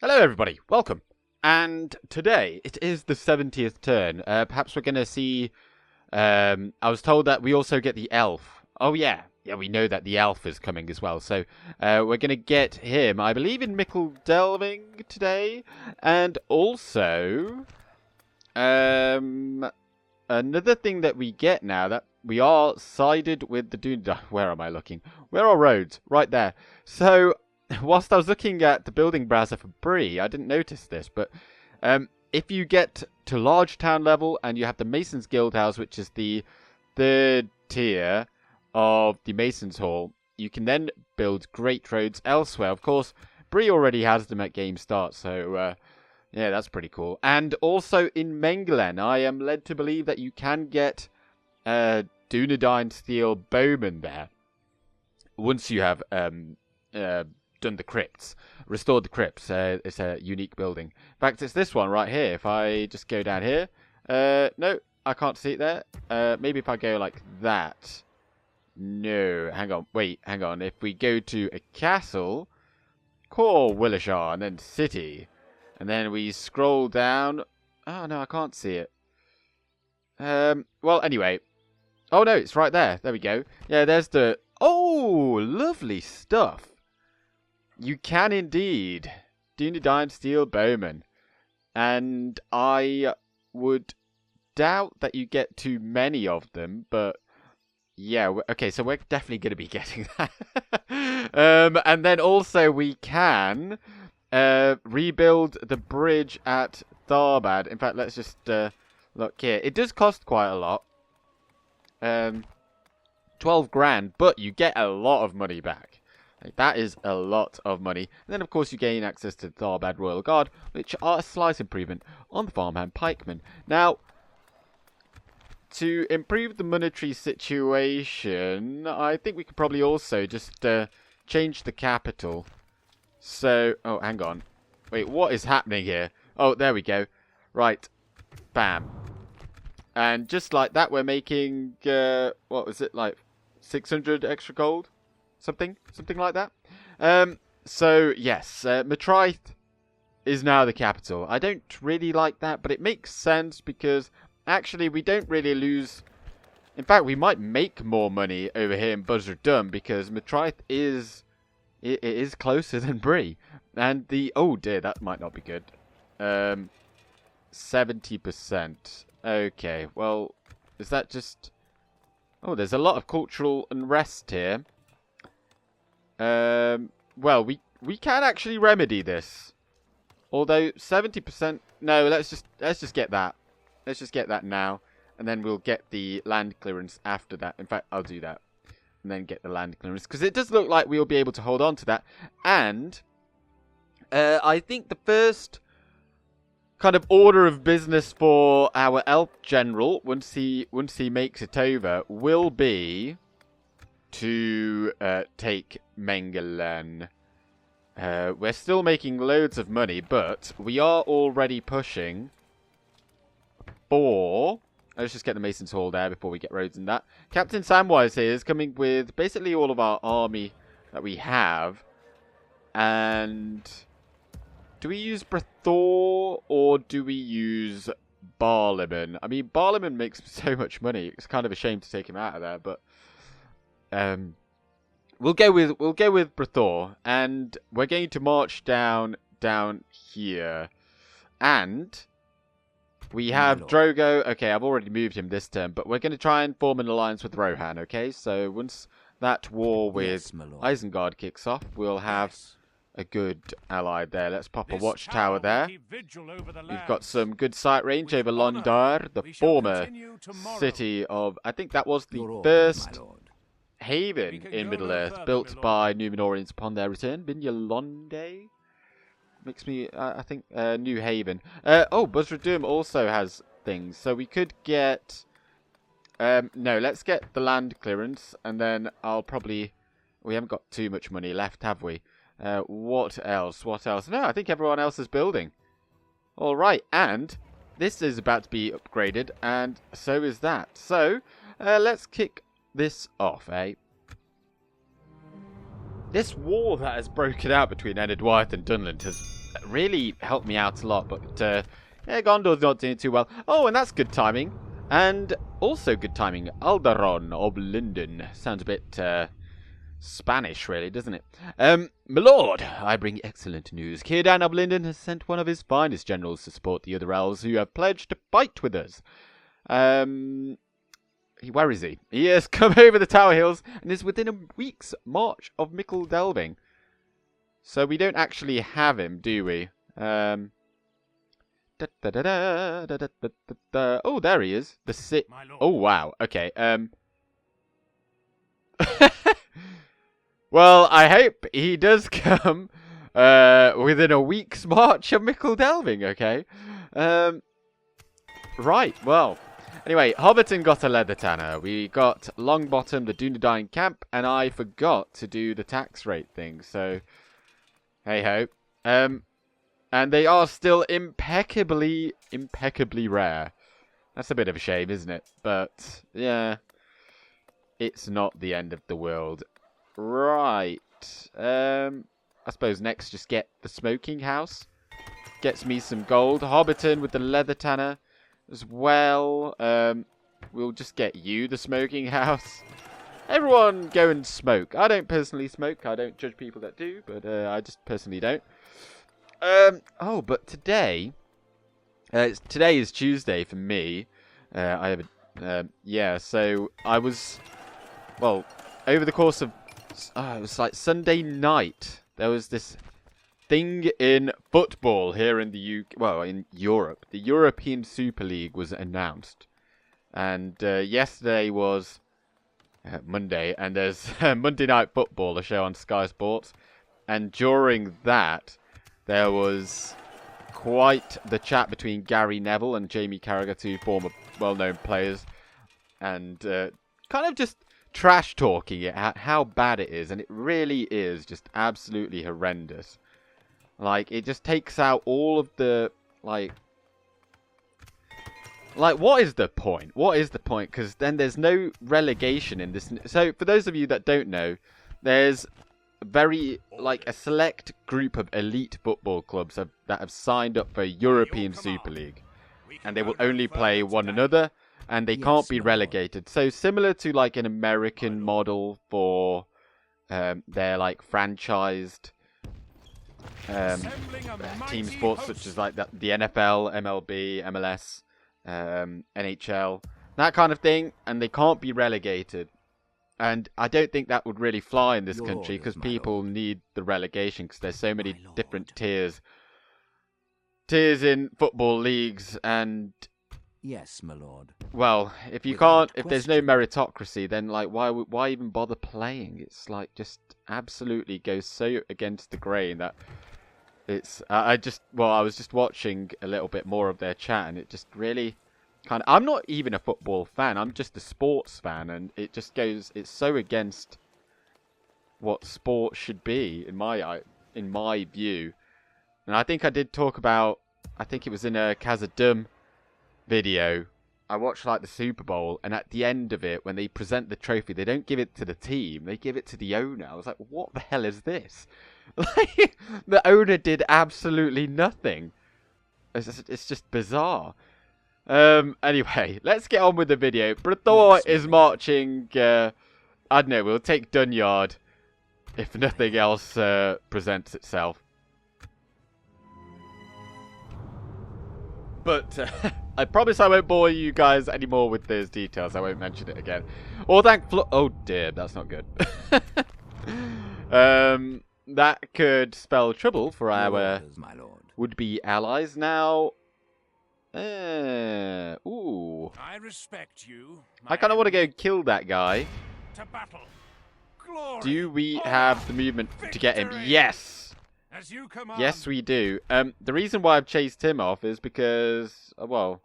Hello everybody, welcome. And today, it is the 70th turn. Perhaps we're going to see... I was told that we also get the elf. Oh yeah, we know that the elf is coming as well. So, we're going to get him, I believe, in Mickle Delving today. And also... another thing that we get now, that we are sided with the Duneard. Where am I looking? Where are roads? Right there. So... whilst I was looking at the building browser for Bree, I didn't notice this, but if you get to large town level and you have the Mason's Guild House, which is the third tier of the Mason's Hall, you can then build great roads elsewhere. Of course, Bree already has them at game start, so yeah, that's pretty cool. And also in Mengelen, I am led to believe that you can get Duneard steel bowmen there once you have done the crypts, restored the crypts. It's a unique building. In fact, it's this one right here. If I just go down here, no, I can't see it there. Maybe if I go like that. No, hang on, wait, hang on. If we go to a castle, core Willishar, and then city, and then we scroll down. Oh no, I can't see it. Well, anyway. Oh no, it's right there. There we go. Yeah, there's the. Oh, lovely stuff. You can indeed. Duneard steel bowman. And I would doubt that you get too many of them, but yeah, okay, so we're definitely going to be getting that. And then also we can rebuild the bridge at Tharbad. In fact, let's just look here. It does cost quite a lot. 12 grand, but you get a lot of money back. Like, that is a lot of money. And then, of course, you gain access to the Tharbad Royal Guard, which are a slight improvement on the farmhand pikemen. Now, to improve the monetary situation, I think we could probably also just change the capital. So, oh, hang on. Wait, what is happening here? Oh, there we go. Right. Bam. And just like that, we're making, what was it, like 600 extra gold? Something like that. So, yes, Matraith is now the capital. I don't really like that, but it makes sense because actually we don't really lose. In fact, we might make more money over here in Buzzardum because Matraith is closer than Bree. And the oh dear, that might not be good. 70%. Okay, well, is that just? Oh, there's a lot of cultural unrest here. Well, we can actually remedy this. Although 70%, no, let's just get that. Let's just get that now, and then we'll get the land clearance after that. In fact, I'll do that, and then get the land clearance because it does look like we'll be able to hold on to that. And I think the first kind of order of business for our elf general, once he makes it over, will be to take Mengelen. We're still making loads of money, but we are already pushing for... Let's just get the Mason's Hall there before we get roads and that. Captain Samwise here is coming with basically all of our army that we have. And do we use Brathor or do we use Barliman? I mean, Barliman makes so much money. It's kind of a shame to take him out of there, but we'll go with Brathor, and we're going to march down here, and we have Drogo. Okay, I've already moved him this turn, but we're going to try and form an alliance with Rohan. Okay, so once that war with Isengard kicks off, we'll have a good ally there. Let's pop a watchtower there. We've got some good sight range over Londar, the former city of, I think that was the first haven in Middle-earth, built by Númenóreans upon their return. Vinyalonde? Makes me, I think, New Haven. Oh, Buzzardum also has things, so we could get... no, let's get the land clearance, and then I'll probably... We haven't got too much money left, have we? What else? What else? No, I think everyone else is building. Alright, and this is about to be upgraded, and so is that. So, let's kick this off, eh? This war that has broken out between Enid Wyeth and Dunland has really helped me out a lot. But yeah, Gondor's not doing too well. Oh, and that's good timing. And also good timing, Aldaron of Linden. Sounds a bit Spanish, really, doesn't it? My lord, I bring excellent news. Círdan of Linden has sent one of his finest generals to support the other elves who have pledged to fight with us. Where is he? He has come over the Tower Hills and is within a week's march of Mickle Delving. So we don't actually have him, do we? Oh, there he is. Oh, wow. Okay. Well, I hope he does come within a week's march of Mickle Delving, okay? Right, well. Anyway, Hobbiton got a leather tanner. We got Longbottom, the Duneard camp, and I forgot to do the tax rate thing, so hey-ho. And they are still impeccably rare. That's a bit of a shame, isn't it? But, yeah, it's not the end of the world. Right. I suppose next just get the smoking house. Gets me some gold. Hobbiton with the leather tanner as well. We'll just get you the smoking house. Everyone go and smoke. I don't personally smoke. I don't judge people that do, but I just personally don't. Oh, but today is Tuesday for me. I have yeah, so I was, well, over the course of, it was like Sunday night, there was this thing in football here in the UK, well, in Europe. The European Super League was announced. And yesterday was Monday, and there's Monday Night Football, a show on Sky Sports. And during that, there was quite the chat between Gary Neville and Jamie Carragher, two former well-known players. And kind of just trash talking it, how bad it is. And it really is just absolutely horrendous. Like, it just takes out all of the, like, what is the point? What is the point? Because then there's no relegation in this. So, for those of you that don't know, there's very, like, a select group of elite football clubs that have signed up for European Super League. And they will only play one another, and they can't be relegated. So, similar to, like, an American model for their, like, franchised team sports, such as, like, the NFL, MLB, MLS, NHL, that kind of thing, and they can't be relegated. And I don't think that would really fly in this country, because people need the relegation, because there's so many different tiers in football leagues. And yes, my lord. Well, if you can't, if there's no meritocracy, then, like, why even bother playing? It's like just absolutely goes so against the grain that it's. I was just watching a little bit more of their chat, and it just really kind of. I'm not even a football fan. I'm just a sports fan, and it just goes. It's so against what sport should be in my view. And I think I did talk about. I think it was in a Khazad-dûm video. I watched, like, the Super Bowl, and at the end of it, when they present the trophy, they don't give it to the team, they give it to the owner. I was like, what the hell is this? Like, the owner did absolutely nothing. It's just bizarre. Anyway, let's get on with the video. Brathor is marching, I don't know, we'll take Duneard if nothing else presents itself. But I promise I won't bore you guys anymore with those details. I won't mention it again. Or oh dear, that's not good. That could spell trouble for our would-be allies. Now, ooh. I respect you. I kind of want to go kill that guy. To battle. Glory. Do we have the movement to get him? Yes. As you command. Yes, we do. The reason why I've chased him off is because, well,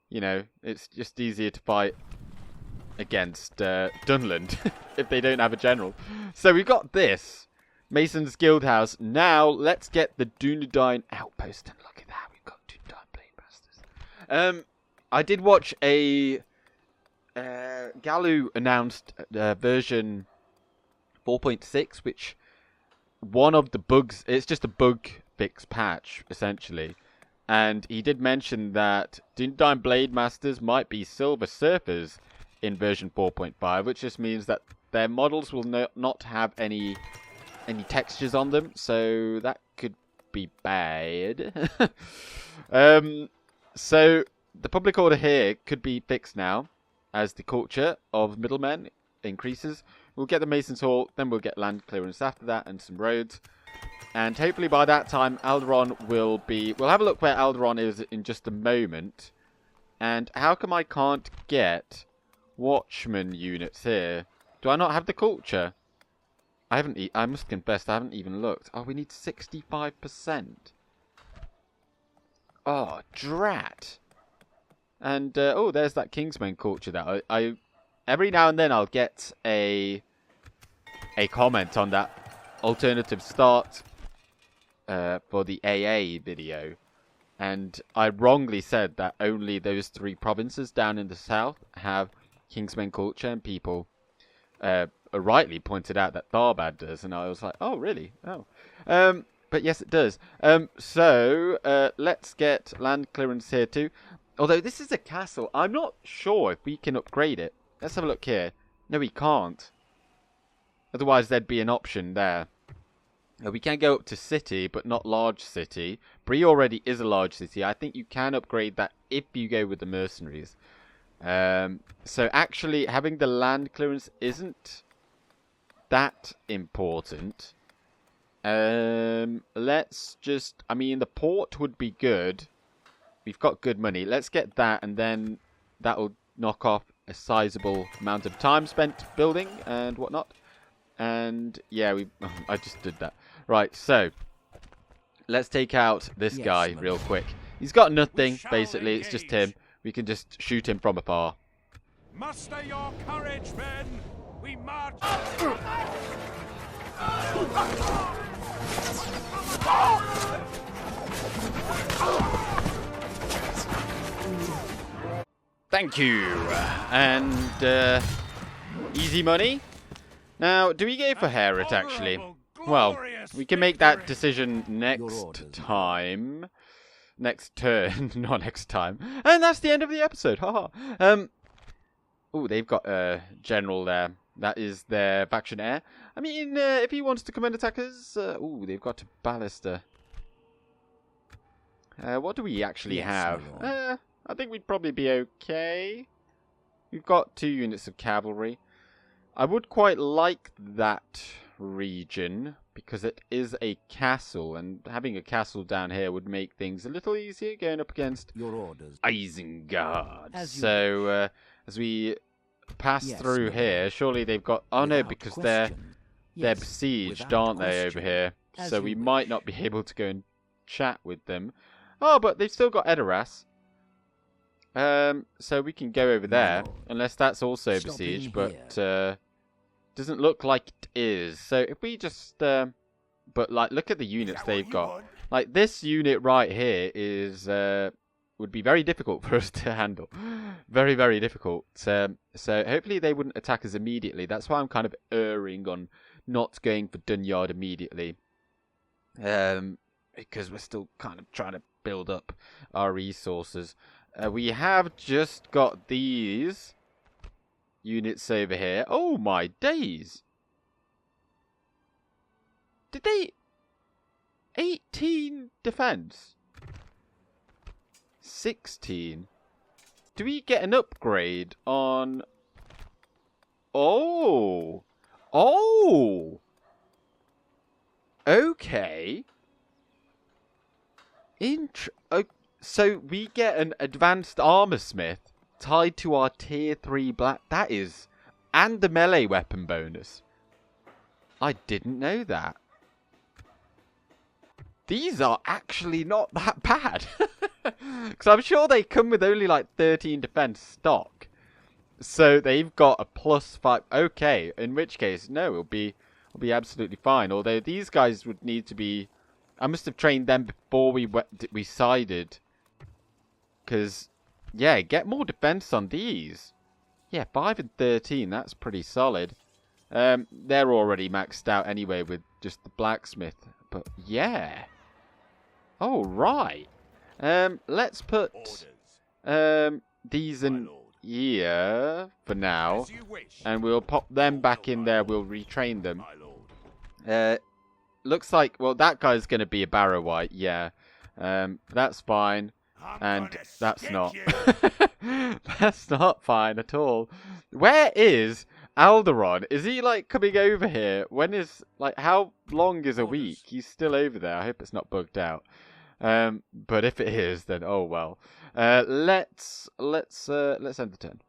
you know, it's just easier to fight against Dunland if they don't have a general. So we've got this. Mason's Guildhouse. Now, let's get the Duneard outpost. And look at that, we've got Duneard Blade Bastards. I did watch a Galu announced version 4.6, which one of the bugs, it's just a bug fix patch, essentially. And he did mention that Duneard Blade Masters might be Silver Surfers in version 4.5, which just means that their models will not have any textures on them, so that could be bad. So the public order here could be fixed now, as the culture of middlemen increases. We'll get the Mason's Hall, then we'll get land clearance after that, and some roads. And hopefully by that time, Alderaan will be... We'll have a look where Alderaan is in just a moment. And how come I can't get watchman units here? Do I not have the culture? I must confess, I haven't even looked. Oh, we need 65%. Oh, drat. And, oh, there's that Kingsman culture that I every now and then I'll get a comment on that alternative start for the AA video. And I wrongly said that only those 3 provinces down in the south have Kingsman culture, and people rightly pointed out that Tharbad does, and I was like, oh, really? Oh. But yes, it does. So, let's get land clearance here too. Although this is a castle, I'm not sure if we can upgrade it. Let's have a look here. No, we can't. Otherwise, there'd be an option there. We can go up to city, but not large city. Bree already is a large city. I think you can upgrade that if you go with the mercenaries. So actually, having the land clearance isn't that important. Let's just... I mean, the port would be good. We've got good money. Let's get that, and then that will knock off a sizable amount of time spent building and whatnot. And yeah, I just did that. Right, so let's take out this guy real quick. He's got nothing, basically. It's just him. We can just shoot him from afar. Muster your courage, men. We march. Thank you. And easy money. Now, do we go for Herod, actually? Well, we can make that decision next time. Next turn, not next time. And that's the end of the episode. Haha. Oh, they've got a general there. That is their faction heir. I mean, if he wants to come and attack us... oh, they've got a ballista. What do we actually have? I think we'd probably be okay. We've got 2 units of cavalry. I would quite like that region because it is a castle, and having a castle down here would make things a little easier going up against your orders, Isengard. So as we pass through here, surely they've got... Oh no, because they're besieged, aren't they, over here? So we might not be able to go and chat with them. Oh, but they've still got Edoras. So we can go over there, unless that's also besieged, but doesn't look like it is. So if we just, but like, look at the units they've got. Like this unit right here is would be very difficult for us to handle, very, very difficult. So hopefully they wouldn't attack us immediately. That's why I'm kind of erring on not going for Duneard immediately, because we're still kind of trying to build up our resources. We have just got these units over here. Oh my days! Did they... 18 defense? 16? Do we get an upgrade on... Oh! Oh! Okay. So we get an advanced armor smith tied to our tier 3 black... That is... And the melee weapon bonus. I didn't know that. These are actually not that bad. Because I'm sure they come with only like 13 defense stock. So they've got a +5. Okay, in which case, no, it'll be absolutely fine. Although these guys would need to be... I must have trained them before we sided. Because, yeah, get more defense on these. Yeah, 5 and 13, that's pretty solid. They're already maxed out anyway with just the blacksmith. But, yeah. Oh, right. Let's put these in here for now. And we'll pop them back in there. We'll retrain them. Looks like, well, that guy's going to be a Barrow White. Yeah. That's fine. And that's not. That's not fine at all. Where is Alderon? Is he, like, coming over here? When is, like, how long is a week? He's still over there. I hope it's not bugged out. But if it is, then oh well. Let's end the turn.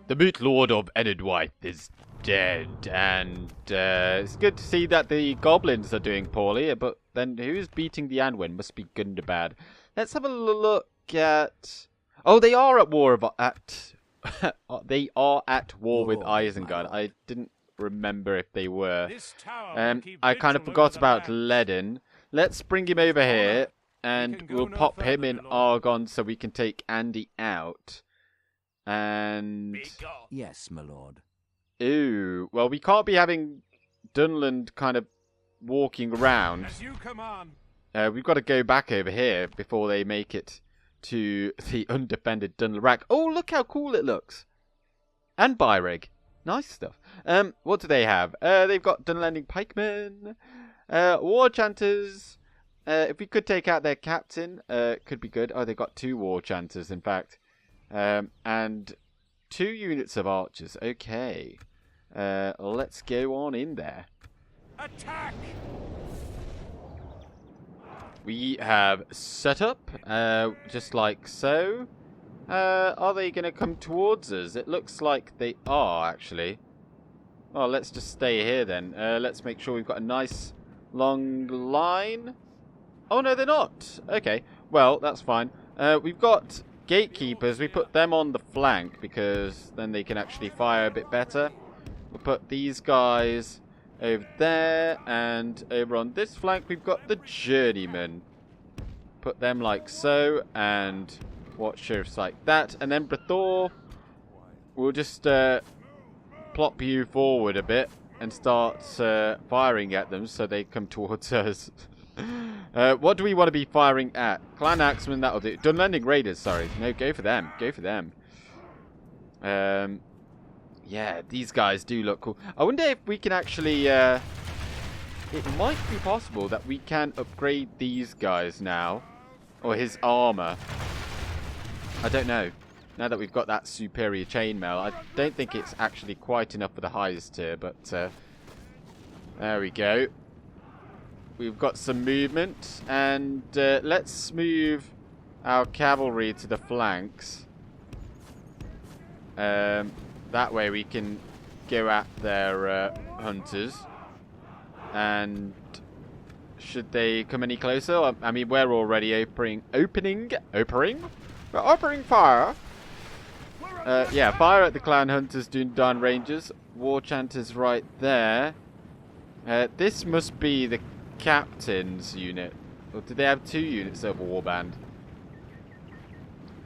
The Moot Lord of Enedwythe is dead, and it's good to see that the goblins are doing poorly. But then, who's beating the Anwen? Must be Gundabad. Let's have a look at. Oh, they are at war they are at war with Isengard. I didn't remember if they were. I kind of forgot about Ledden. Let's bring him over here, and we'll pop him in Argon so we can take Andy out. And yes, my lord. Ooh, well, we can't be having Dunland kind of walking around. We've got to go back over here before they make it to the undefended Dunland. Oh, look how cool it looks. And Byreg. Nice stuff. What do they have? They've got Dunlanding pikemen, war chanters. If we could take out their captain, could be good. Oh, they've got 2 war chanters, in fact. And 2 units of archers. Okay. Let's go on in there. Attack! We have set up, just like so. Are they going to come towards us? It looks like they are, actually. Well, let's just stay here then. Let's make sure we've got a nice long line. Oh, no, they're not. Okay, well, that's fine. We've got gatekeepers. We put them on the flank because then they can actually fire a bit better. We'll put these guys over there, and over on this flank we've got the journeymen. Put them like so, and watchers like that, and then Brathor, we'll just plop you forward a bit and start firing at them so they come towards us. What do we want to be firing at? Clan Axemen, that'll do. Dunlanding Raiders, sorry. No, go for them. Go for them. Yeah, these guys do look cool. I wonder if we can actually... it might be possible that we can upgrade these guys now. Or his armor. I don't know. Now that we've got that superior chainmail, I don't think it's actually quite enough for the highest tier, but there we go. We've got some movement, and let's move our cavalry to the flanks. That way we can go at their hunters. And should they come any closer? I mean, we're already opening fire. Yeah, fire at the clan hunters, Duneard Rangers. War chanters right there. This must be the captain's unit. Or did they have 2 units of warband?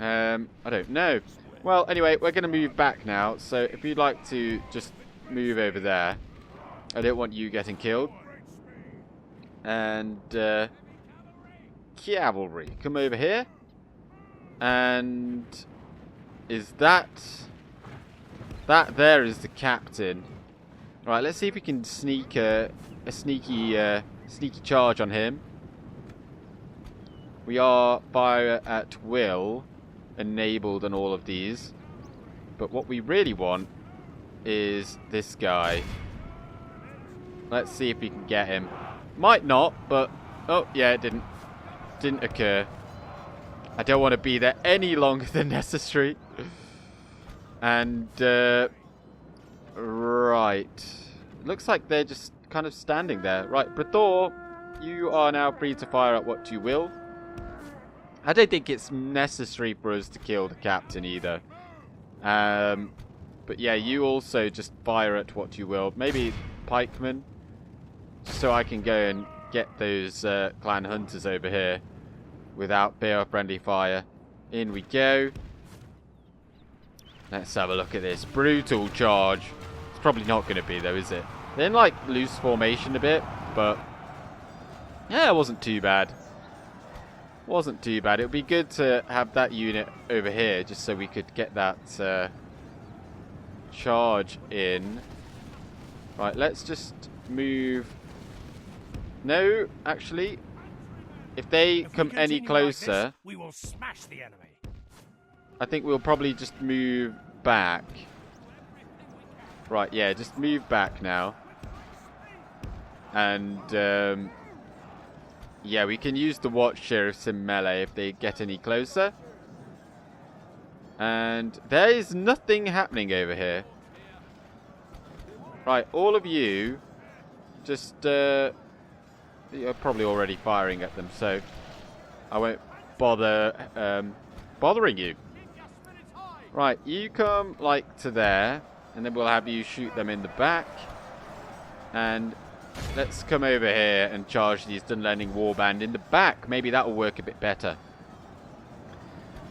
I don't know. Well, anyway, we're going to move back now. So if you'd like to just move over there. I don't want you getting killed. And cavalry, come over here. And is that there is the captain. Right, let's see if we can sneak a sneaky charge on him. We are fire at will enabled on all of these, but what we really want is this guy. Let's see if we can get him. Might not, but oh yeah, it didn't occur. I don't want to be there any longer than necessary. And right, looks like they're just kind of standing there. Right, Brathor, you are now free to fire at what you will. I don't think it's necessary for us to kill the captain either. But yeah, you also just fire at what you will. Maybe pikemen, just so I can go and get those clan hunters over here without fear of friendly fire. In we go. Let's have a look at this. Brutal charge. It's probably not going to be though, is it? They're in like loose formation a bit, but Yeah, it wasn't too bad. Wasn't too bad. It would be good to have that unit over here just so we could get that charge in. Right, let's just move. No, actually, if they come any closer, like this, we will smash the enemy. I think we'll probably just move back. Right, yeah, just move back now. And, yeah, we can use the watch sheriffs in melee if they get any closer. And there is nothing happening over here. Right, all of you, just, you're probably already firing at them, so I won't bother, bothering you. Right, you come, like, to there, and then we'll have you shoot them in the back. And let's come over here and charge these Dunlanding warband in the back. Maybe that will work a bit better.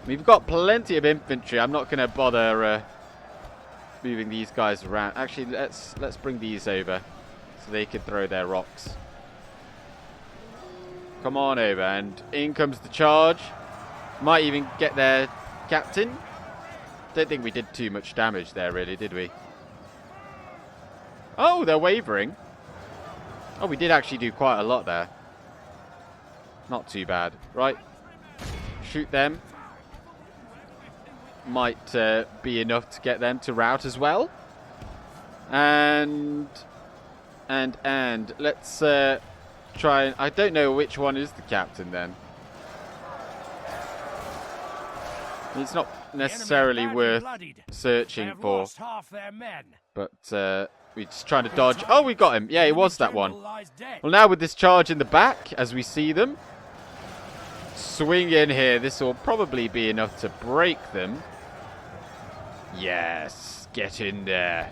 We've got plenty of infantry. I'm not going to bother moving these guys around. Actually, let's bring these over so they can throw their rocks. Come on over, and in comes the charge. Might even get their captain. Don't think we did too much damage there, really, did we? Oh, they're wavering. Oh, we did actually do quite a lot there. Not too bad. Right. Shoot them. Might be enough to get them to rout as well. And let's try and... I don't know which one is the captain then. It's not necessarily worth searching for. But we're just trying to dodge. Oh, we got him. Yeah, it was that one. Well, now with this charge in the back, as we see them, swing in here. This will probably be enough to break them. Yes, get in there.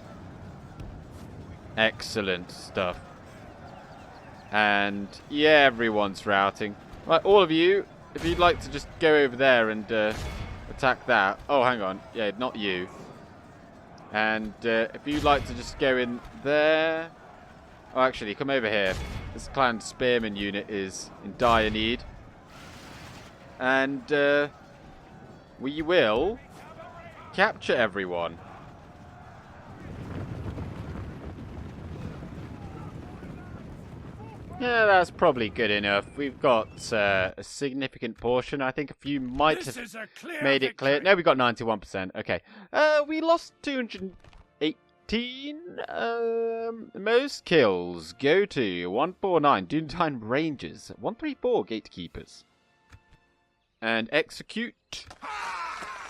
Excellent stuff. And yeah, everyone's routing. Right, all of you, if you'd like to just go over there and attack that. Oh, hang on. Yeah, not you. And if you'd like to just go in there. Oh, actually, come over here. This clan spearman unit is in dire need. And we will capture everyone. Yeah, that's probably good enough. We've got a significant portion. I think a few might have made it clear. No, we got 91%. Okay. We lost 218. Most kills go to 149. Duneard Rangers. 134 Gatekeepers. And execute.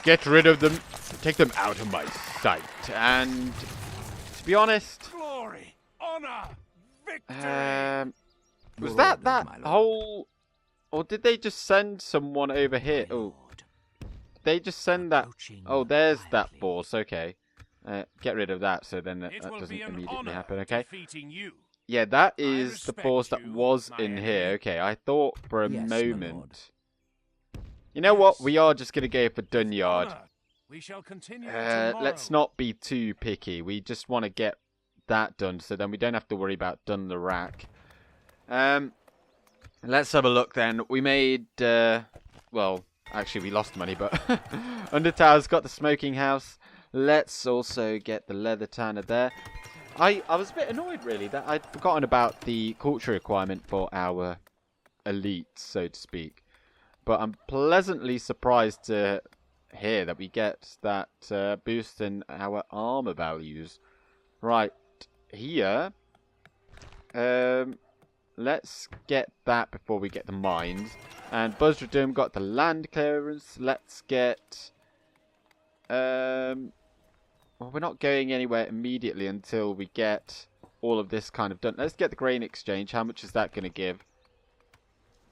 Get rid of them. Take them out of my sight. And to be honest... Glory, honor, victory! Was that whole... Or did they just send someone over here? Oh. They just send that... Oh, there's that force. Okay. Get rid of that so then that doesn't immediately happen. Okay. Yeah, that is the force that was in here. Okay, I thought for a moment... You know what? We are just going to go for Duneard. We shall continue tomorrow. Let's not be too picky. We just want to get that done so then we don't have to worry about Dunland. Let's have a look then. We made, well, actually we lost money, but Undertower's got the smoking house. Let's also get the leather tanner there. I was a bit annoyed, really, that I'd forgotten about the culture requirement for our elite, so to speak. But I'm pleasantly surprised to hear that we get that boost in our armor values. Right, here. Let's get that before we get the mines. And Buzzradum got the land clearance. Let's get... well, we're not going anywhere immediately until we get all of this kind of done. Let's get the grain exchange. How much is that going to give?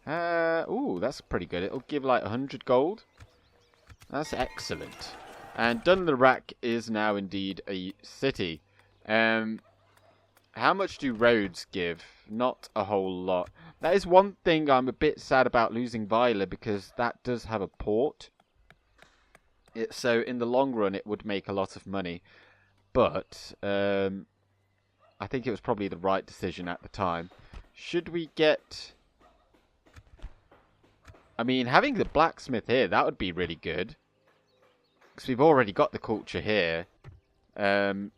Ooh, that's pretty good. It'll give like 100 gold. That's excellent. And Dunland is now indeed a city. How much do roads give? Not a whole lot. That is one thing I'm a bit sad about losing Viola, because that does have a port. So in the long run it would make a lot of money. But I think it was probably the right decision at the time. Should we get I mean, having the blacksmith here, that would be really good. Because we've already got the culture here. And,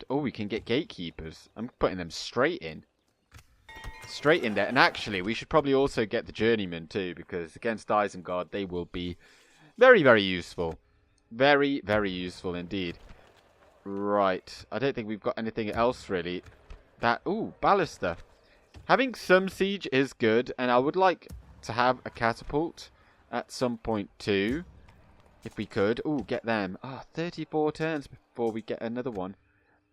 oh, we can get gatekeepers. I'm putting them straight in. Straight in there. And actually, we should probably also get the journeyman too. Because against Isengard, they will be very, very useful. Very, very useful indeed. Right. I don't think we've got anything else really. That, ooh, Ballister. Having some siege is good. And I would like to have a catapult at some point too. If we could. Ooh, get them. 34 turns before we get another one.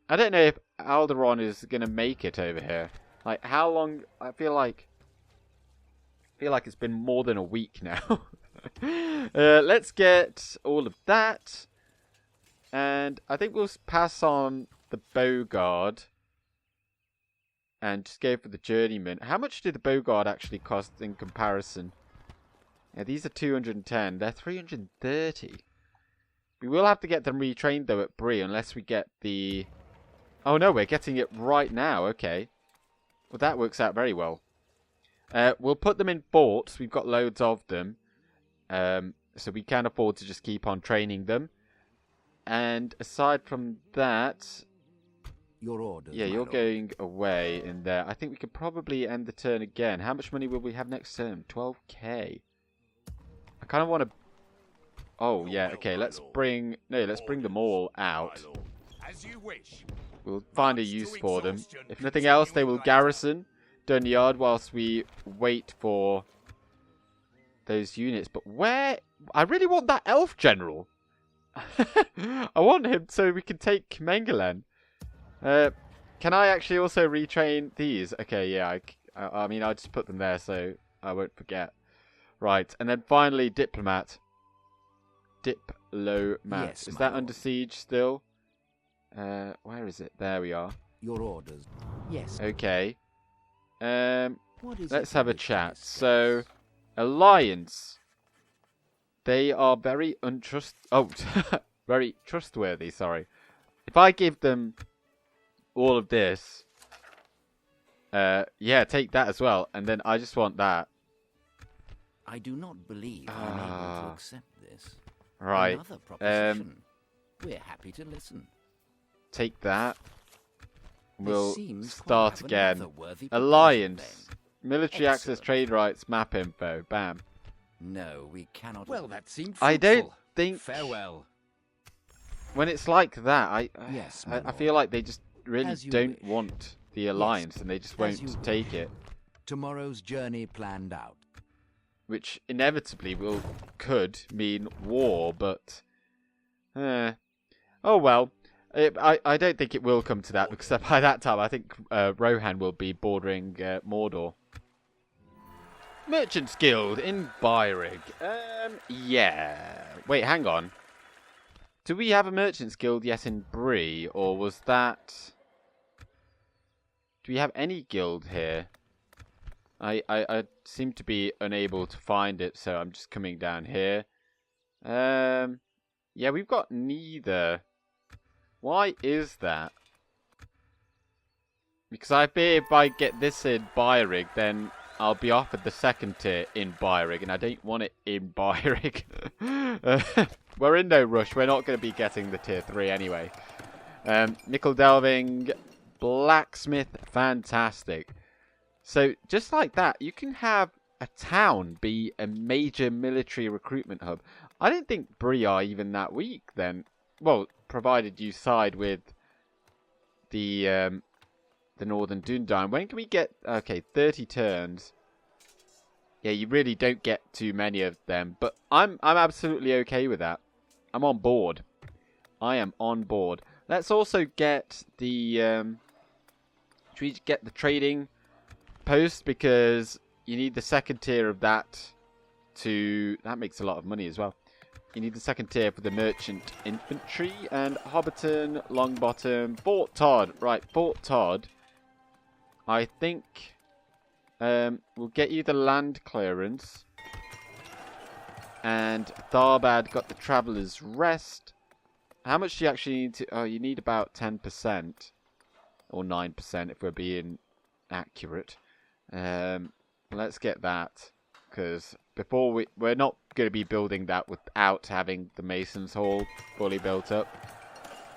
I don't know if Alderaan is going to make it over here. Like, how long? I feel like it's been more than a week now. Let's get all of that. And I think we'll pass on the Bogard. And just go for the journeyman. How much did the Bogard actually cost in comparison? Yeah, these are 210. They're 330. We will have to get them retrained, though, at Bree, unless we get the... Oh, no, we're getting it right now. Okay. Well, that works out very well. We'll put them in forts. We've got loads of them. So we can afford to just keep on training them. And aside from that... Your orders, yeah, you're going away in there. I think we could probably end the turn again. How much money will we have next turn? 12k. I kind of want to... Oh, yeah, okay, let's bring... No, let's bring them all out. As you wish. We'll find a use for them. If nothing else, they will garrison Duneard whilst we wait for those units. But where... I really want that elf general. I want him so we can take Mengelen. Can I actually also retrain these? Okay, yeah, I mean, I'll just put them there so I won't forget. Right, and then finally, Diplomat. Diplomat. Yes, is that lord. under siege still? Where is it? There we are. Your orders. Yes. Okay. What is Let's it have a you wish to chat. discuss? So, Alliance. They are very very trustworthy, sorry. If I give them all of this, yeah, take that as well. And then I just want that. I do not believe I'm able to accept this. Right. Another proposition. We're happy to listen. Take that. This We'll seems quite start of again. another worthy proposal, Alliance. then. Military access, Excellent. trade rights, map info. Bam. No, we cannot. Well, that seemed I don't fruitful. think... Farewell. When it's like that, Yes, my I feel like they just really As you don't wish. want the alliance, and they just As you won't wish. take it. Tomorrow's journey planned out. Which inevitably could mean war, but... oh well. I don't think it will come to that, because by that time I think Rohan will be bordering Mordor. Merchants Guild in Byrig. Yeah. Wait, hang on. Do we have a Merchants Guild yet in Bree, or was that... Do we have any guild here? I seem to be unable to find it, so I'm just coming down here. Yeah, we've got neither. Why is that? Because I fear if I get this in Byrig, then I'll be offered the second tier in Byrig, and I don't want it in Byrig. We're in no rush. We're not going to be getting the tier 3 anyway. Nickel delving, blacksmith, fantastic. So just like that, you can have a town be a major military recruitment hub. I don't think Bree are even that weak then. Well, provided you side with the Northern Duneard. When can we get... Okay, 30 turns. Yeah, you really don't get too many of them. But I'm absolutely okay with that. I'm on board. I am on board. Let's also get the... should we get the trading post? Because you need the second tier of that to... That makes a lot of money as well. You need the second tier for the merchant infantry. And Hobbiton, Longbottom, Fort Todd. Right, Fort Todd. I think we'll get you the land clearance. And Tharbad got the Traveller's Rest. How much do you actually need to... Oh, you need about 10%. Or 9% if we're being accurate. Let's get that. because before we're not going to be building that without having the Mason's Hall fully built up.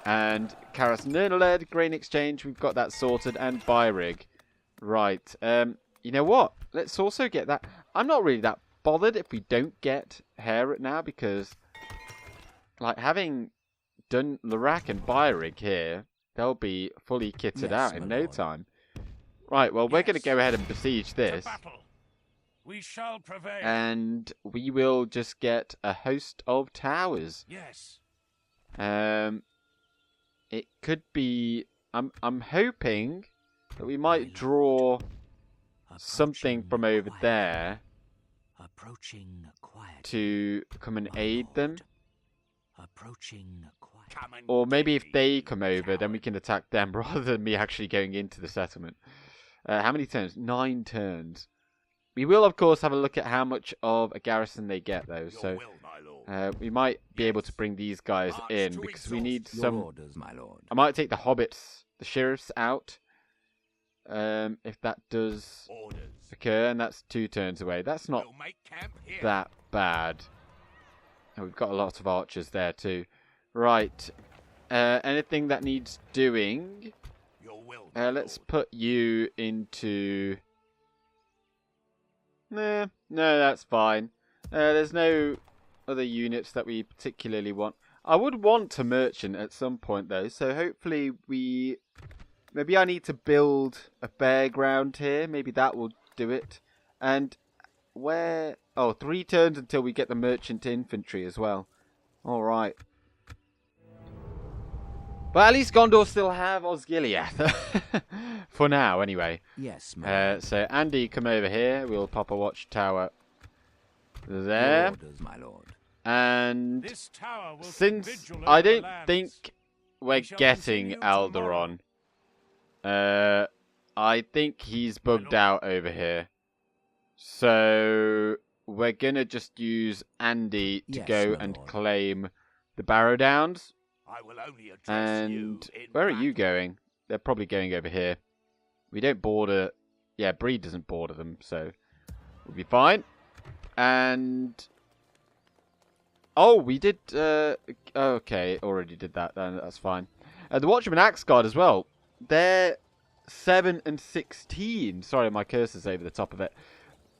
And Karas Nernaled, Grain Exchange, we've got that sorted, and Byrig. Right, you know what? Let's also get that. I'm not really that bothered if we don't get Heret now, because like having done Lurak and Byrig here, they'll be fully kitted out in no time. Right, well, we're going to go ahead and besiege this. We shall prevail. And we will just get a host of towers. Yes. It could be. I'm hoping that we might draw something from over there to come and aid them. Or maybe if they come over, then we can attack them rather than me actually going into the settlement. How many turns? 9 turns. We will, of course, have a look at how much of a garrison they get, though. So we might be able to bring these guys in because we need some. I might take the hobbits, the sheriffs out, if that does occur, and that's 2 turns away. That's not that bad. And we've got a lot of archers there too. Right. Anything that needs doing? Let's put you into. No, that's fine. There's no other units that we particularly want. I would want a merchant at some point, though, so hopefully we... Maybe I need to build a fairground here. Maybe that will do it. And where... Oh, 3 turns until we get the merchant infantry as well. Alright. But at least Gondor still have Osgiliath. For now, anyway. Yes, so, Andy, come over here. We'll pop a watchtower there. Your orders, my lord. And This tower will since I don't think we're getting Alderon, I think he's bugged out over here. So, we're going to just use Andy to go and claim the Barrow Downs. I will only address And you in where are battle. you going? They're probably going over here. We don't border... Yeah, Bree doesn't border them, so we'll be fine. And... Oh, we did... okay, already did that. Then that's fine. The Watchman Axe Guard as well. They're 7 and 16. Sorry, my cursor's over the top of it.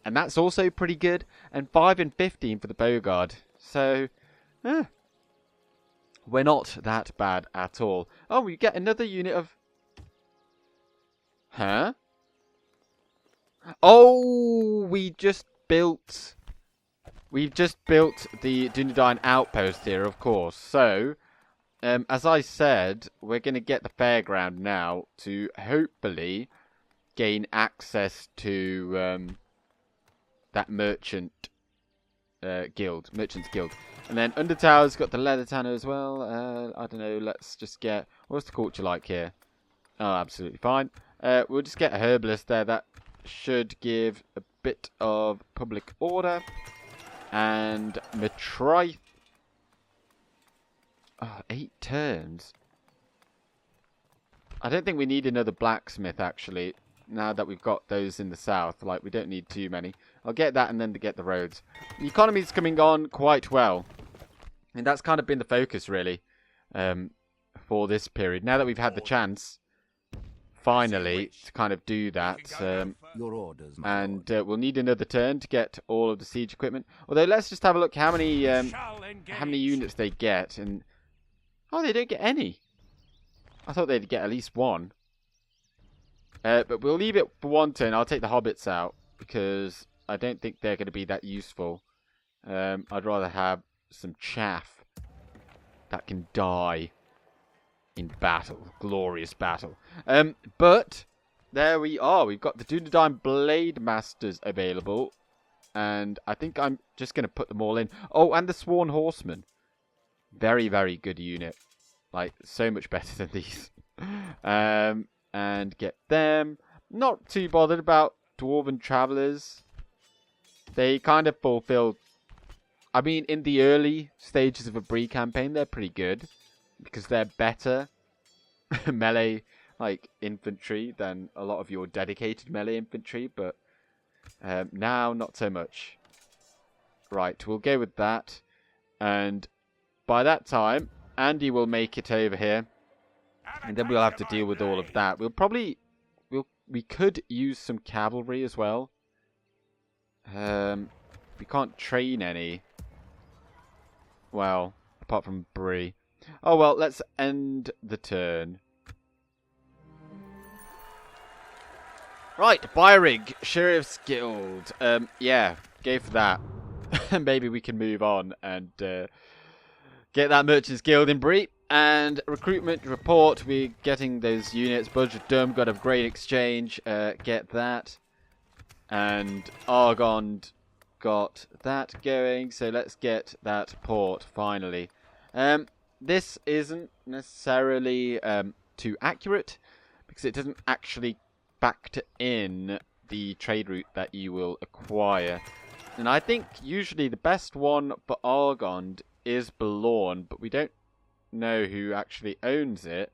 And that's also pretty good. And 5 and 15 for the Bogard. So... we're not that bad at all. Oh, we get another unit of... Huh? Oh, we just built... We've just built the Duneard outpost here, of course. So, as I said, we're going to get the fairground now to hopefully gain access to that merchant guild, Merchant's Guild. And then Undertower's got the Leather Tanner as well. I don't know, let's just get... What's the culture like here? Oh, absolutely fine. We'll just get a Herbalist there. That should give a bit of public order. And Matrice... Oh, 8 turns. I don't think we need another blacksmith, actually. Now that we've got those in the south. Like, we don't need too many. I'll get that and then to get the roads. The economy's coming on quite well. And that's kind of been the focus, really, for this period. Now that we've had the chance, finally, to kind of do that. Your orders, my and we'll need another turn to get all of the siege equipment. Although, let's just have a look how many units they get. And oh, they don't get any. I thought they'd get at least 1. But we'll leave it for 1 turn. I'll take the hobbits out because I don't think they're going to be that useful. I'd rather have some chaff that can die in battle. Glorious battle. But there we are. We've got the Duneard Blade Masters available. And I think I'm just going to put them all in. Oh, and the Sworn Horsemen. Very, very good unit. Like, so much better than these. And get them. Not too bothered about Dwarven Travellers. They kind of fulfill... I mean, in the early stages of a Bree campaign, they're pretty good. Because they're better melee, like, infantry than a lot of your dedicated melee infantry. But now, not so much. Right, we'll go with that. And by that time, Andy will make it over here. And then we'll have to deal with all of that. We could use some cavalry as well. We can't train any. Well, apart from Bree. Oh well, let's end the turn. Right, Byrig, Sheriff's Guild. Yeah, go for that. Maybe we can move on and get that Merchant's Guild in Bree. And recruitment report, we're getting those units. Budget Dome got a great exchange. Get that. And Argond got that going. So let's get that port finally. This isn't necessarily too accurate because it doesn't actually factor in the trade route that you will acquire. And I think usually the best one for Argond is Belorn, but we don't know who actually owns it.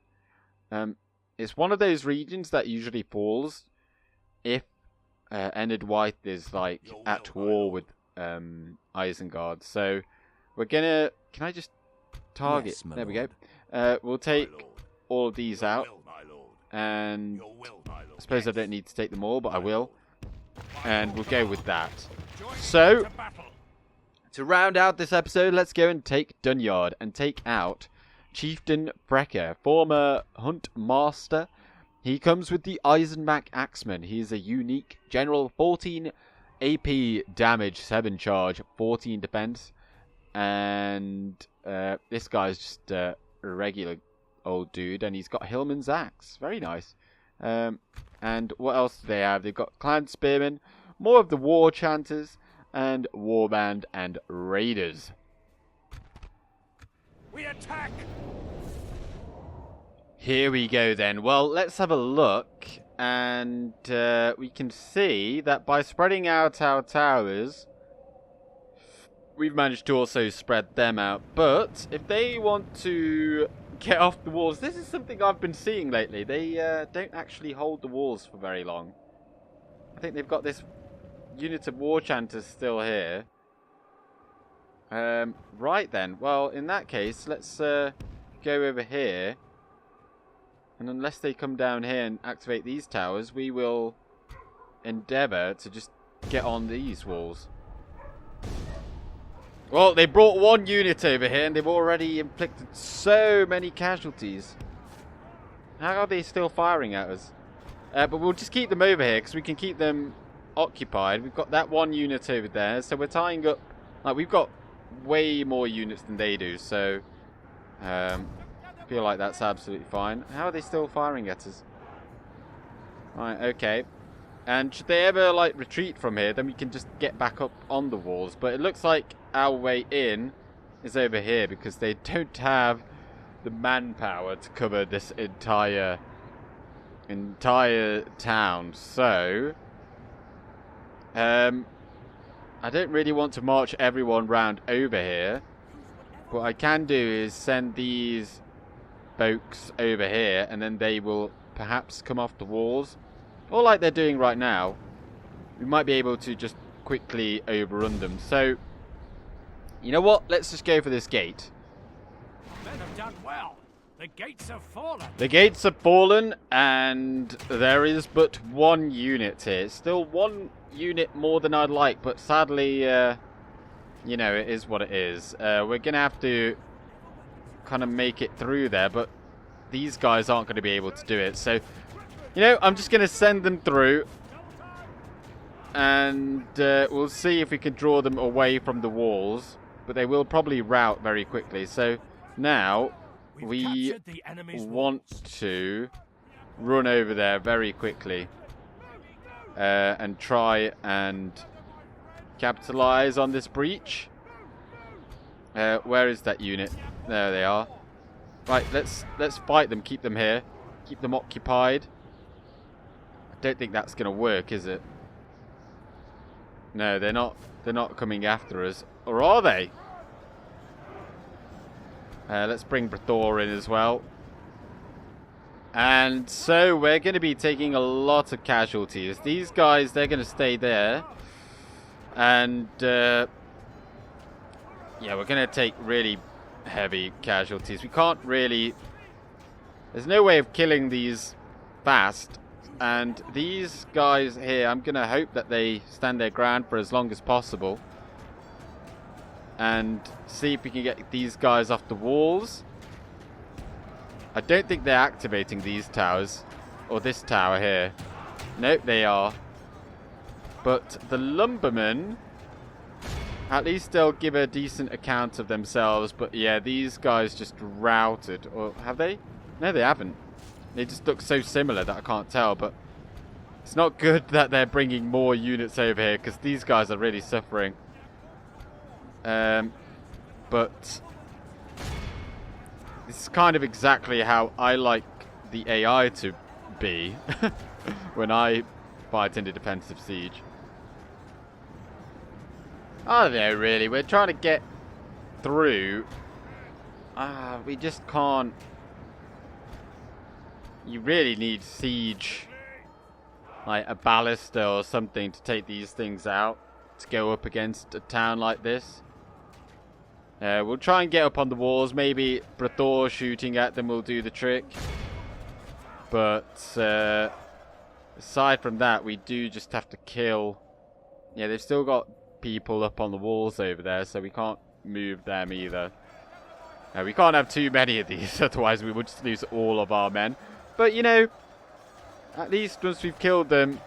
It's one of those regions that usually falls if Enid White is like at war with Isengard. So we're gonna, can I just target? Yes, my there we lord. go. We'll take all of these out, and I suppose I don't need to take them all, but I will. And we'll go with that. So to round out this episode, let's go and take Duneard and take out Chieftain Frecker, former hunt master. He comes with the Eisenbach Axeman. He's a unique general, 14 AP damage, 7 charge, 14 defense. And this guy's just a regular old dude, and he's got Hillman's axe. Very nice. And what else do they have? They've got Clan Spearmen, more of the War Chanters, and Warband and Raiders. We attack! Here we go then. Well, let's have a look. And we can see that by spreading out our towers, we've managed to also spread them out. But if they want to get off the walls, this is something I've been seeing lately. They don't actually hold the walls for very long. I think they've got this unit of War Chanters still here. Right then. Well, in that case, let's go over here. And unless they come down here and activate these towers, we will endeavour to just get on these walls. Well, they brought one unit over here and they've already inflicted so many casualties. How are they still firing at us? But we'll just keep them over here because we can keep them occupied. We've got that one unit over there, so we're tying up... Like, we've got way more units than they do, so... I feel like that's absolutely fine. How are they still firing at us? Right, okay. And should they ever, like, retreat from here, then we can just get back up on the walls. But it looks like our way in is over here because they don't have the manpower to cover this entire town. So, I don't really want to march everyone round over here. What I can do is send these folks over here, and then they will perhaps come off the walls, or like they're doing right now. We might be able to just quickly overrun them. So, you know what? Let's just go for this gate. Men have done well. The gates have fallen. The gates have fallen, and there is but one unit here. It's still one unit more than I'd like, but sadly, you know, it is what it is. We're going to have to kind of make it through there, but these guys aren't going to be able to do it. So, you know, I'm just going to send them through, and we'll see if we can draw them away from the walls, but they will probably rout very quickly. So now we want to run over there very quickly and try and capitalize on this breach. Where is that unit? There they are. Right, let's fight them, keep them here, keep them occupied. I don't think that's gonna work, is it? No, they're not coming after us, or are they? Let's bring Brathor in as well. And so we're going to be taking a lot of casualties. These guys, they're going to stay there. And Yeah, we're going to take really heavy casualties. We can't really... There's no way of killing these fast. And these guys here, I'm going to hope that they stand their ground for as long as possible. And see if we can get these guys off the walls. I don't think they're activating these towers. Or this tower here. Nope, they are. But the lumbermen... At least they'll give a decent account of themselves. But yeah, these guys just routed. Or have they? No, they haven't. They just look so similar that I can't tell. But it's not good that they're bringing more units over here. Because these guys are really suffering. But this is kind of exactly how I like the AI to be. When I fight in a defensive siege. I don't know, really. We're trying to get through. We just can't. You really need siege. Like a ballista or something to take these things out. To go up against a town like this. We'll try and get up on the walls. Maybe Brathor shooting at them will do the trick. But aside from that, we do just have to kill. Yeah, they've still got people up on the walls over there, so we can't move them either. We can't have too many of these, otherwise we would just lose all of our men. But you know, at least once we've killed them,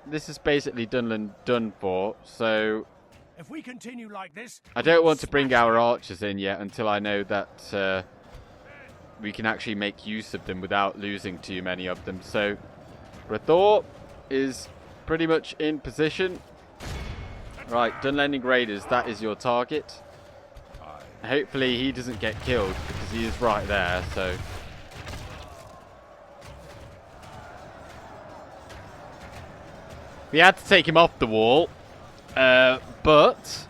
this is basically Dunland done for. So if we continue like this, I don't want to bring our archers in yet until I know that we can actually make use of them without losing too many of them. So Brathor is pretty much in position. Right, Dunlanding Raiders, that is your target. Hopefully he doesn't get killed because he is right there, so. We had to take him off the wall, but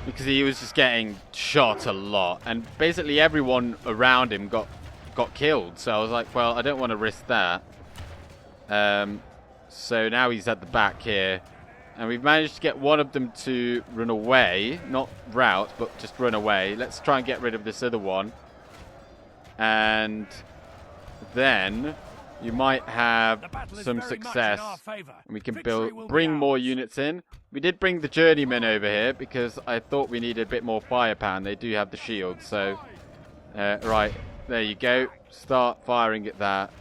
because he was just getting shot a lot, and basically everyone around him got killed. So I was like, well, I don't want to risk that. So now he's at the back here. And we've managed to get one of them to run away. Not rout, but just run away. Let's try and get rid of this other one. And then you might have some success. And we can bring more units in. We did bring the journeymen over here because I thought we needed a bit more firepower. And they do have the shield. So, right, there you go. Start firing at that.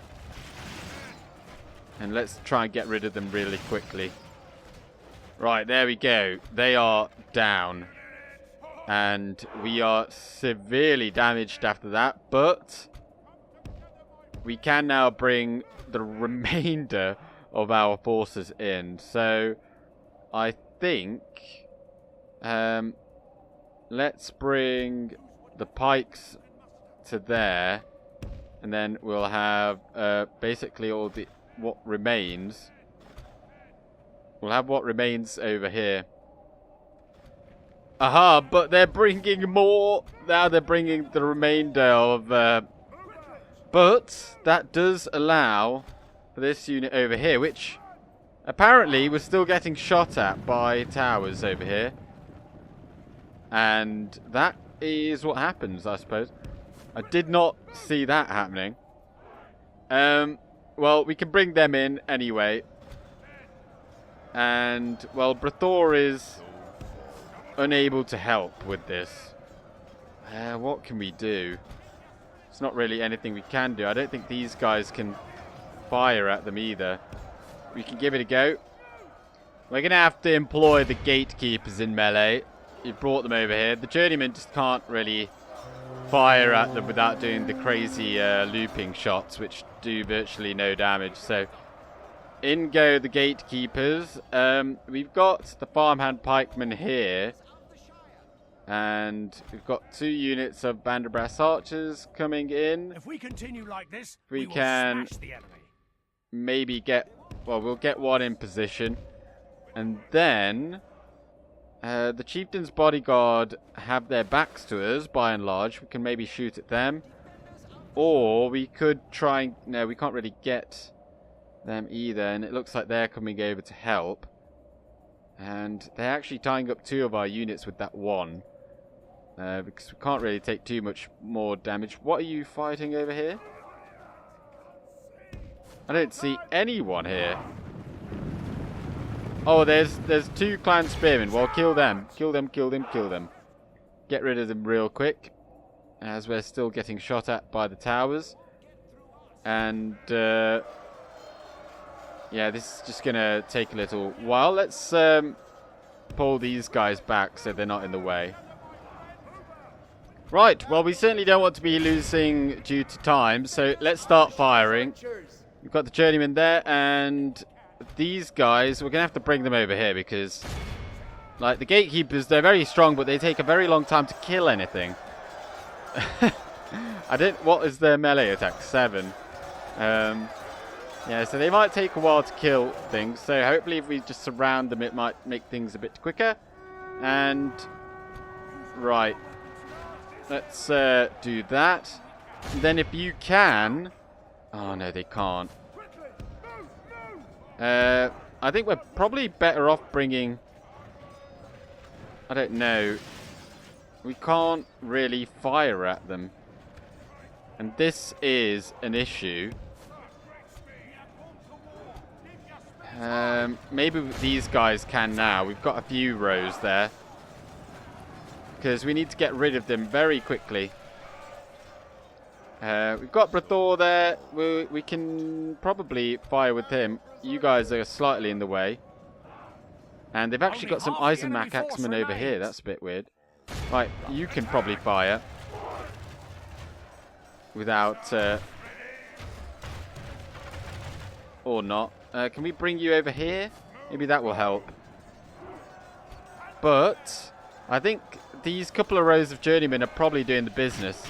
And let's try and get rid of them really quickly. Right, there we go. They are down. And we are severely damaged after that. But we can now bring the remainder of our forces in. So I think let's bring the pikes to there. And then we'll have basically all the what remains. We'll have what remains over here. Aha, but they're bringing more. Now they're bringing the remainder of... but that does allow for this unit over here, which apparently was still getting shot at by towers over here. And that is what happens, I suppose. I did not see that happening. Well, we can bring them in anyway. And, well, Brathor is unable to help with this. What can we do? It's not really anything we can do. I don't think these guys can fire at them either. We can give it a go. We're going to have to employ the gatekeepers in melee. You brought them over here. The journeymen just can't really fire at them without doing the crazy looping shots, which do virtually no damage. So... in go the gatekeepers. We've got the farmhand pikemen here. And we've got 2 units of Banderbrass archers coming in. If we continue like this, we will can smash the enemy. Maybe get... well, we'll get one in position. And then... the chieftain's bodyguard have their backs to us, by and large. We can maybe shoot at them. Or we could try and... no, we can't really get... them either, and it looks like they're coming over to help, and they're actually tying up 2 of our units with that one. Because we can't really take too much more damage. What are you fighting over here? I don't see anyone here. Oh, there's 2 clan spearmen. Well, kill them. Kill them, kill them, kill them. Get rid of them real quick, as we're still getting shot at by the towers. And, yeah, this is just going to take a little while. Let's pull these guys back so they're not in the way. Right, well, we certainly don't want to be losing due to time, so let's start firing. We've got the journeyman there, and these guys, we're going to have to bring them over here because, like, the gatekeepers, they're very strong, but they take a very long time to kill anything. What is their melee attack? 7. Yeah, so they might take a while to kill things, so hopefully if we just surround them, it might make things a bit quicker. And, right. Let's do that. And then if you can... Oh, no, they can't. I think we're probably better off bringing... I don't know. We can't really fire at them. And this is an issue. Maybe these guys can now. We've got a few rows there. Because we need to get rid of them very quickly. We've got Brathor there. We can probably fire with him. You guys are slightly in the way. And they've actually got some Isengard axemen over here. That's a bit weird. Right, you can probably fire. Without... or not. Can we bring you over here? Maybe that will help. But... I think these couple of rows of journeymen are probably doing the business.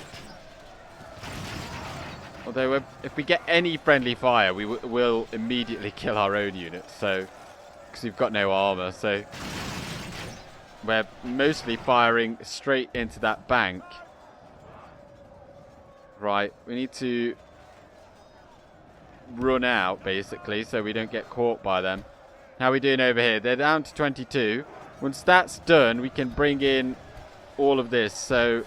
Although if we get any friendly fire, we will immediately kill our own units. So, because we've got no armor, so we're mostly firing straight into that bank. Right, we need to run out basically, so we don't get caught by them. How are we doing over here? They're down to 22. Once that's done, we can bring in all of this. So,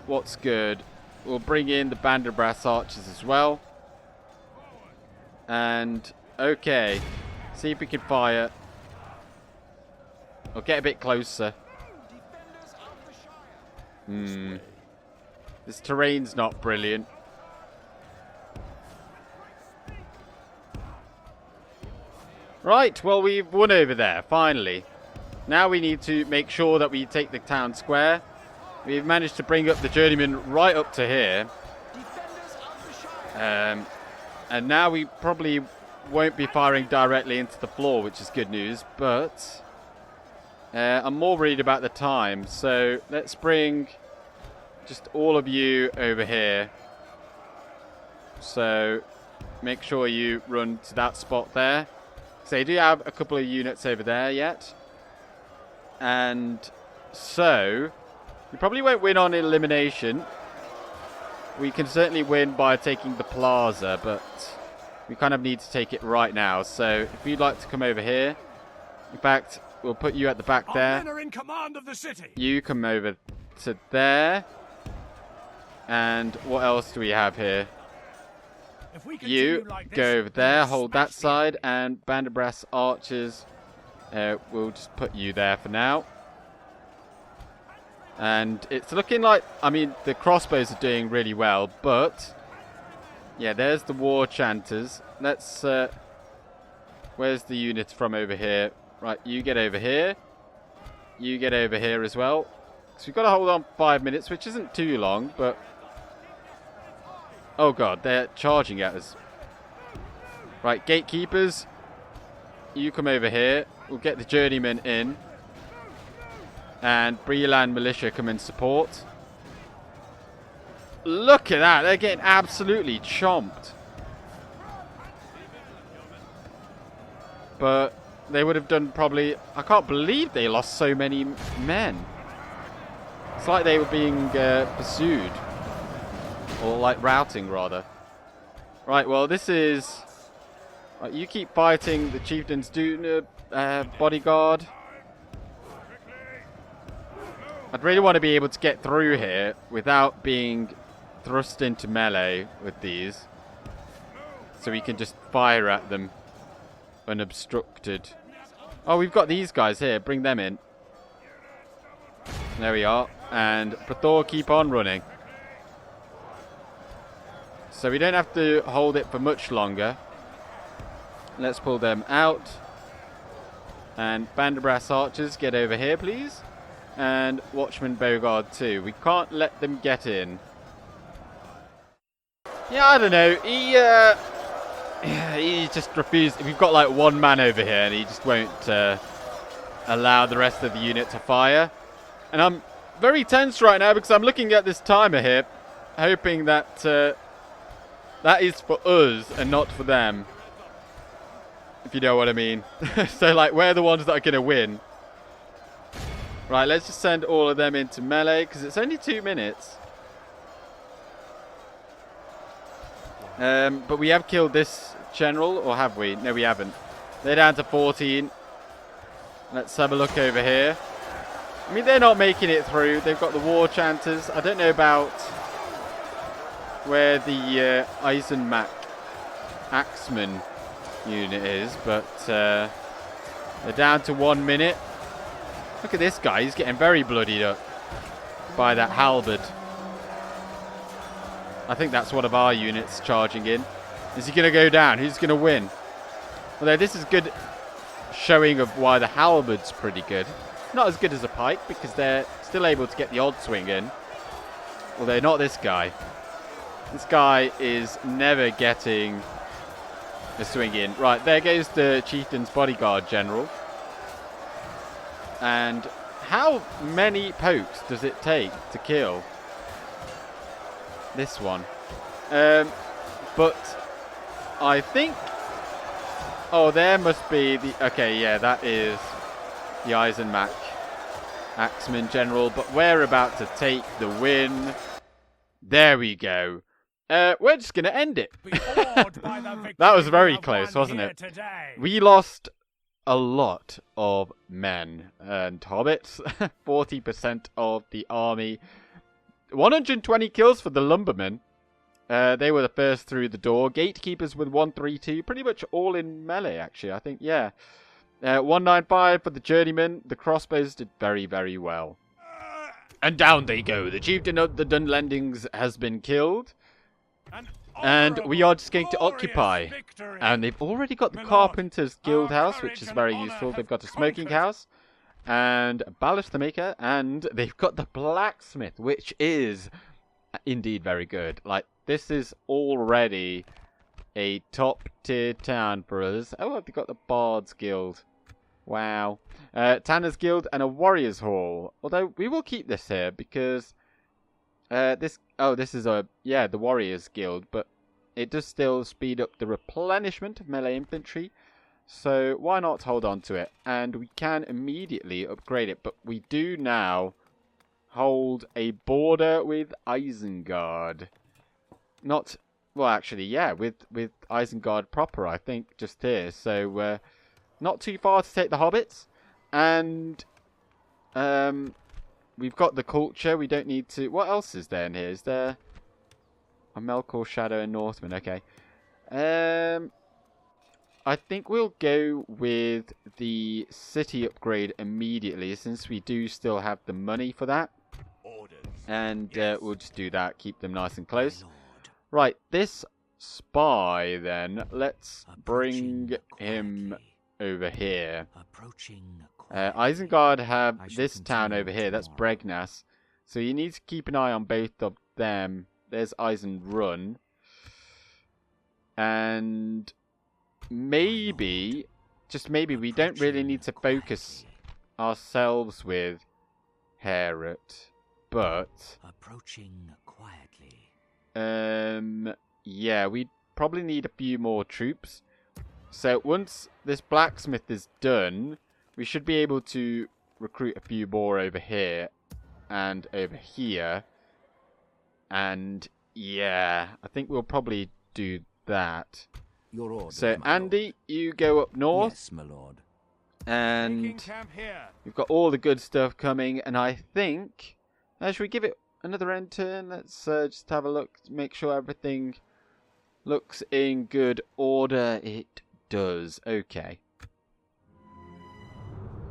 what's good? We'll bring in the band of brass archers as well. And, okay. See if we can fire. We'll get a bit closer. This terrain's not brilliant. Right, well, we've won over there, finally. Now we need to make sure that we take the town square. We've managed to bring up the journeyman right up to here. And now we probably won't be firing directly into the floor, which is good news. But I'm more worried about the time. So let's bring just all of you over here. So make sure you run to that spot there. So you do have a couple of units over there yet. And so, we probably won't win on elimination. We can certainly win by taking the plaza, but we kind of need to take it right now. So, if you'd like to come over here. In fact, we'll put you at the back there. Our men are in command of the city. You come over to there. And what else do we have here? You go over there, hold that side, and band of brass archers, we'll just put you there for now. And it's looking like, I mean, the crossbows are doing really well, but yeah, there's the war chanters. Let's, where's the units from over here? Right, you get over here. You get over here as well. So we've got to hold on 5 minutes, which isn't too long, but... Oh god, they're charging at us. Right, gatekeepers, you come over here. We'll get the journeyman in. And Bree-land militia come in support. Look at that, they're getting absolutely chomped. But they would have done probably... I can't believe they lost so many men. It's like they were being pursued. Or like routing, rather. Right, well, this is... Right, you keep fighting the chieftain's Duneard bodyguard. I'd really want to be able to get through here without being thrust into melee with these. So we can just fire at them unobstructed. Oh, we've got these guys here. Bring them in. There we are. And Brathor, keep on running. So we don't have to hold it for much longer. Let's pull them out. And Banderbrass archers, get over here, please. And Watchman Bogard too. We can't let them get in. Yeah, I don't know. He just refused. We've got like one man over here, and he just won't allow the rest of the unit to fire. And I'm very tense right now because I'm looking at this timer here, hoping that that is for us and not for them. If you know what I mean. So like, we're the ones that are going to win. Right, let's just send all of them into melee because it's only 2 minutes. But we have killed this general, or have we? No, we haven't. They're down to 14. Let's have a look over here. I mean, they're not making it through. They've got the war chanters. I don't know about where the Eisenmack Axeman unit is, but they're down to 1 minute. Look at this guy. He's getting very bloodied up by that halberd. I think that's one of our units charging in. Is he going to go down? Who's going to win? Although this is good showing of why the halberd's pretty good. Not as good as a pike because they're still able to get the odd swing in. Although not this guy. This guy is never getting a swing in. Right, there goes the chieftain's bodyguard general. And how many pokes does it take to kill this one? But I think... Oh, there must be the... Okay, yeah, that is the Eisenmack Axeman General. But we're about to take the win. There we go. We're just going to end it. That was very close, wasn't it? We lost a lot of men and hobbits. 40% of the army. 120 kills for the lumbermen. They were the first through the door. Gatekeepers with 132. Pretty much all in melee, actually, I think. Yeah. 195 for the journeyman. The crossbows did very, very well. And down they go. The chieftain of the Dunlandings has been killed. And we are just going to occupy. Victory. And they've already got the Carpenter's Guild House, which is very useful. They've got a smoking house and a baluster maker. And they've got the blacksmith, which is indeed very good. Like, this is already a top tier town for us. Oh, they've got the Bard's Guild. Wow. Tanner's Guild and a Warrior's Hall. Although we will keep this here because this is the Warriors Guild, but it does still speed up the replenishment of melee infantry. So why not hold on to it? And we can immediately upgrade it, but we do now hold a border with Isengard. Well, actually, yeah, with Isengard proper, I think, just here. So not too far to take the hobbits. And we've got the culture. We don't need to... What else is there in here? Is there a Melkor Shadow and Northman? Okay. I think we'll go with the city upgrade immediately, since we do still have the money for that. And we'll just do that. Keep them nice and close. Right, this spy, then. Let's bring him over here. Isengard have this town over here. That's Bregnas. So you need to keep an eye on both of them. There's Eisenrun. And maybe, just maybe, we don't really need to focus ourselves with Herut. But yeah, we probably need a few more troops. So once this blacksmith is done, we should be able to recruit a few more over here and over here. And yeah, I think we'll probably do that. Your order, So my Andy, you go up north. Yes, my lord. And Making camp here. we've got all the good stuff coming. And I think... should we give it another end turn? Let's just have a look. Make sure everything looks in good order. It does. Okay.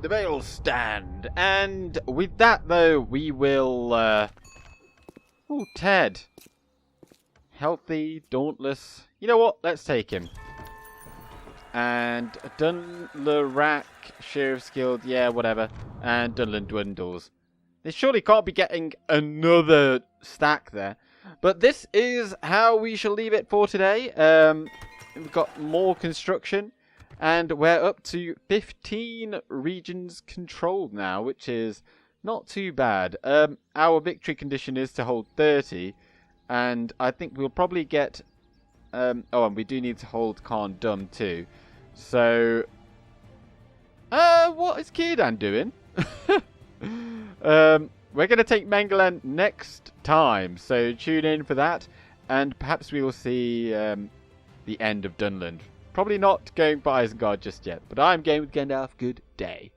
The veil stand. And with that, though, we will... oh, Ted. Healthy, dauntless. You know what? Let's take him. And Dunland, Sheriff's Guild, yeah, whatever. And Dunland dwindles. They surely can't be getting another stack there. But this is how we shall leave it for today. We've got more construction. And we're up to 15 regions controlled now, which is not too bad. Our victory condition is to hold 30. And I think we'll probably get... and we do need to hold Khan Dum too. So... what is Círdan doing? We're going to take Mengeland next time. So tune in for that. And perhaps we will see the end of Dunland. Probably not going for Isengard just yet. But I'm going with Gandalf. Good day.